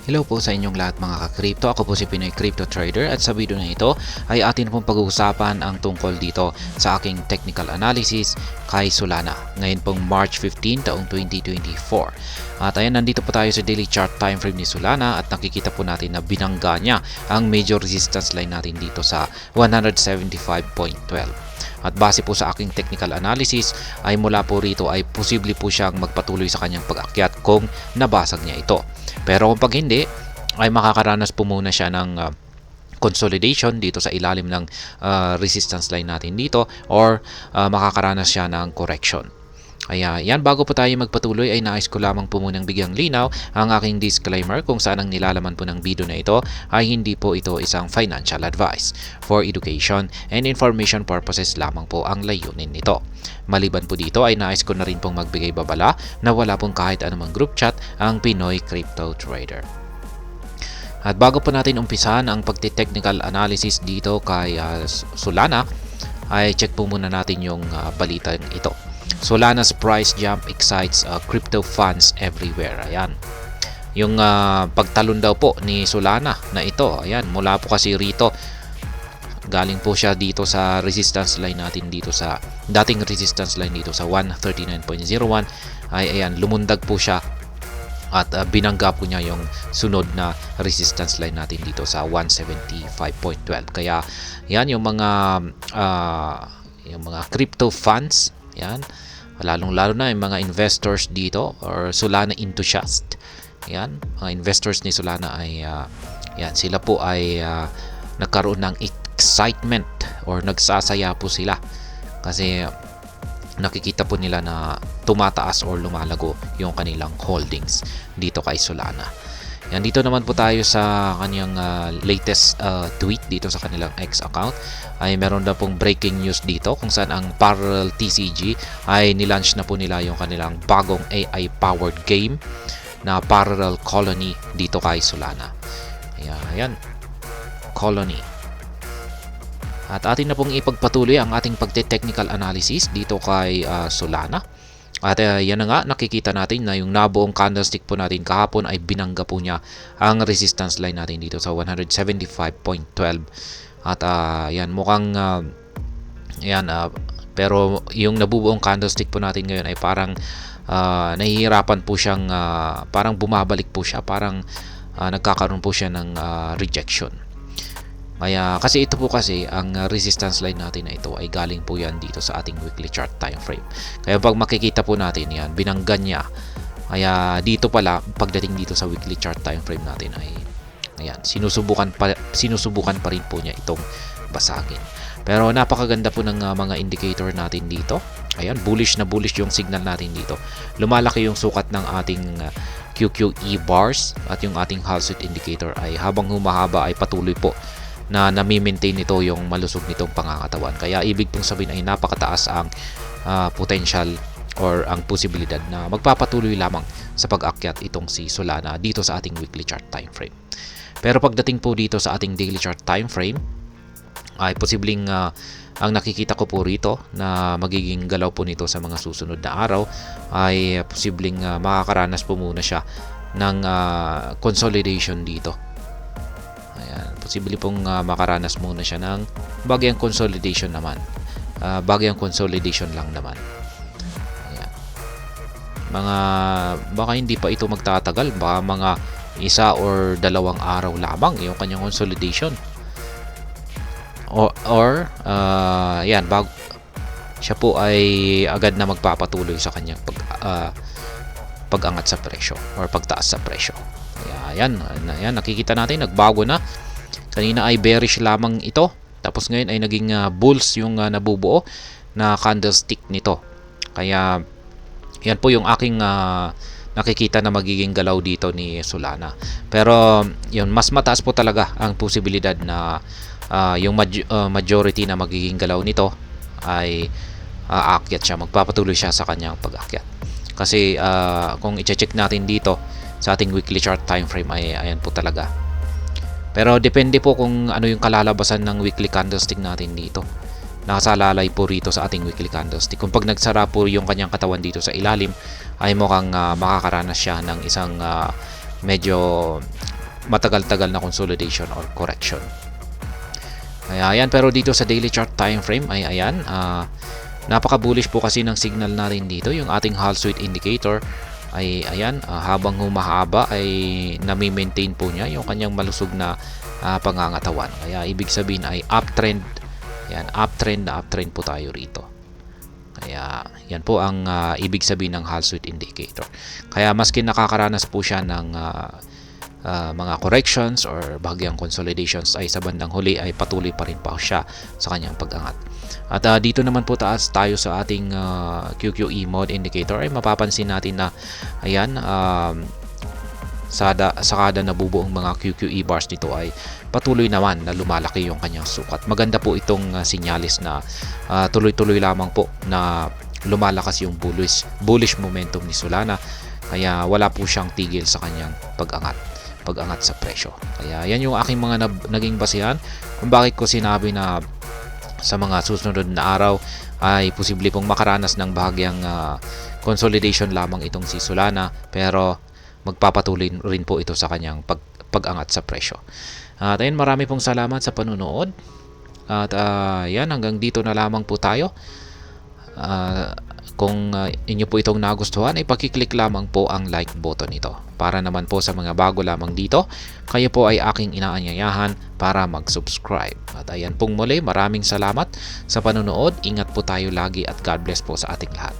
Hello po sa inyong lahat mga ka-crypto. Ako po si Pinoy Crypto Trader at sa video na ito ay atin pong pag-uusapan ang tungkol dito sa aking technical analysis kay Solana. Ngayon pong March 15 taong 2024. At ayan, nandito po tayo sa daily chart time frame ni Solana at nakikita po natin na binangga niya ang major resistance line natin dito sa 175.12. At base po sa aking technical analysis ay mula po rito ay posible po siyang magpatuloy sa kanyang pag-akyat kung nabasag niya ito. Pero kung pag hindi, ay makakaranas po muna siya ng consolidation dito sa ilalim ng resistance line natin dito or makakaranas siya ng correction. Kaya yan, bago po tayo magpatuloy ay nais ko lamang po munang bigyang linaw ang aking disclaimer kung saan ang nilalaman po ng video na ito ay hindi po ito isang financial advice. For education and information purposes lamang po ang layunin nito. Maliban po dito ay nais ko na rin pong magbigay babala na wala pong kahit anumang group chat ang Pinoy Crypto Trader. At bago po natin umpisahan ang pagti-technical analysis dito kay Solana, ay check po muna natin yung balita ito. Solana's price jump excites crypto funds everywhere. Ayan. Yung pagtalon daw po ni Solana na ito, ayan, mula po kasi rito galing po siya dito sa resistance line natin dito sa dating resistance line dito sa 139.01 ay ayan, lumundag po siya at binangga po niya yung sunod na resistance line natin dito sa 175.12. Kaya yan yung mga crypto funds, yan, lalong-lalo na yung mga investors dito or Solana enthusiast. Yan, mga investors ni Solana ay yan, sila po ay nagkaroon ng excitement or nagsasaya po sila kasi nakikita po nila na tumataas or lumalago yung kanilang holdings dito kay Solana. Yan, dito naman po tayo sa kanyang latest tweet dito sa kanilang X account ay meron na pong breaking news dito kung saan ang Parallel TCG ay nilaunch na po nila yung kanilang bagong AI powered game na Parallel Colony dito kay Solana. Ayan, Colony. At atin na pong ipagpatuloy ang ating pagte-technical analysis dito kay Solana. At yan na nga, nakikita natin na yung nabuong candlestick po natin kahapon ay binangga po niya ang resistance line natin dito sa 175.12. At yan, mukhang pero yung nabubuong candlestick po natin ngayon ay parang nahihirapan po siyang parang bumabalik po siya, parang nagkakaroon po siya ng rejection. Kaya kasi ito po kasi ang resistance line natin na ito ay galing po yan dito sa ating weekly chart time frame. Kaya pag makikita po natin yan, binanggan niya. Kaya dito pala pagdating dito sa weekly chart time frame natin ay ayan, sinusubukan pa rin po niya itong basagin. Pero napakaganda po ng mga indicator natin dito. Ayan, bullish na bullish yung signal natin dito. Lumalaki yung sukat ng ating QQE bars at yung ating Halsey indicator ay habang humahaba ay patuloy po na nami-maintain nito yung malusog nitong pangangatawan. Kaya ibig pong sabihin ay napakataas ang potential or ang posibilidad na magpapatuloy lamang sa pag-akyat itong si Solana dito sa ating weekly chart time frame. Pero pagdating po dito sa ating daily chart time frame ay posibleng ang nakikita ko po rito na magiging galaw po nito sa mga susunod na araw ay posibleng makakaranas po muna siya ng consolidation dito. Posible pong makaranas muna siya ng bagyang consolidation naman. Bagyang consolidation lang naman. Ayan. Baka hindi pa ito magtatagal. Baka mga isa or dalawang araw lamang yung kanyang consolidation. Yan, siya po ay agad na magpapatuloy sa kanyang pag-angat sa presyo or pagtaas sa presyo. Ayan, nakikita natin nagbago na. Kanina ay bearish lamang ito. Tapos ngayon ay naging bulls yung nabubuo na candlestick nito. Kaya yan po yung aking nakikita na magiging galaw dito ni Solana. Pero yun, mas mataas po talaga ang posibilidad na yung majority na magiging galaw nito ay aakyat siya. Magpapatuloy siya sa kanyang pag-akyat. Kasi kung i-check natin dito sa ating weekly chart time frame ay ayan po talaga. Pero depende po kung ano yung kalalabasan ng weekly candlestick natin dito. Nakasalalay po rito sa ating weekly candlestick. Kung pag nagsara po yung kanyang katawan dito sa ilalim, ay mukhang makakaranas siya ng isang medyo matagal-tagal na consolidation or correction. Kaya ayan, pero dito sa daily chart time frame ay ayan, napaka-bullish po kasi ng signal na rin dito. Yung ating Hall Sweet indicator ay ayan, habang humahaba ay nami-maintain po niya yung kanyang malusog na pangangatawan. Kaya ibig sabihin ay uptrend. Ayan, uptrend na uptrend po tayo rito. Kaya yan po ang ibig sabihin ng Hall Sweet indicator. Kaya maski nakakaranas po siya ng mga corrections or bahagyang consolidations, ay sa bandang huli ay patuloy pa rin pa siya sa kanyang pag-angat. At dito naman po taas tayo sa ating QQE mode indicator, ay mapapansin natin na ayan, sa kada nabubuong mga QQE bars nito ay patuloy naman na lumalaki yung kanyang sukat. Maganda po itong sinyalis na tuloy-tuloy lamang po na lumalakas yung bullish momentum ni Solana. Kaya wala po siyang tigil sa kanyang pag-angat sa presyo. Kaya yan yung aking mga naging basihan kung bakit ko sinabi na sa mga susunod na araw ay posible pong makaranas ng bahagyang consolidation lamang itong si Solana, pero magpapatuloy rin po ito sa kanyang pag-angat sa presyo. At ayun, marami pong salamat sa panunood. At yan, hanggang dito na lamang po tayo. Kung inyo po itong nagustuhan, ay pakiclick lamang po ang like button nito. Para naman po sa mga bago lamang dito, kayo po ay aking inaanyayahan para mag-subscribe. At ayan pong muli, maraming salamat sa panonood. Ingat po tayo lagi at God bless po sa ating lahat.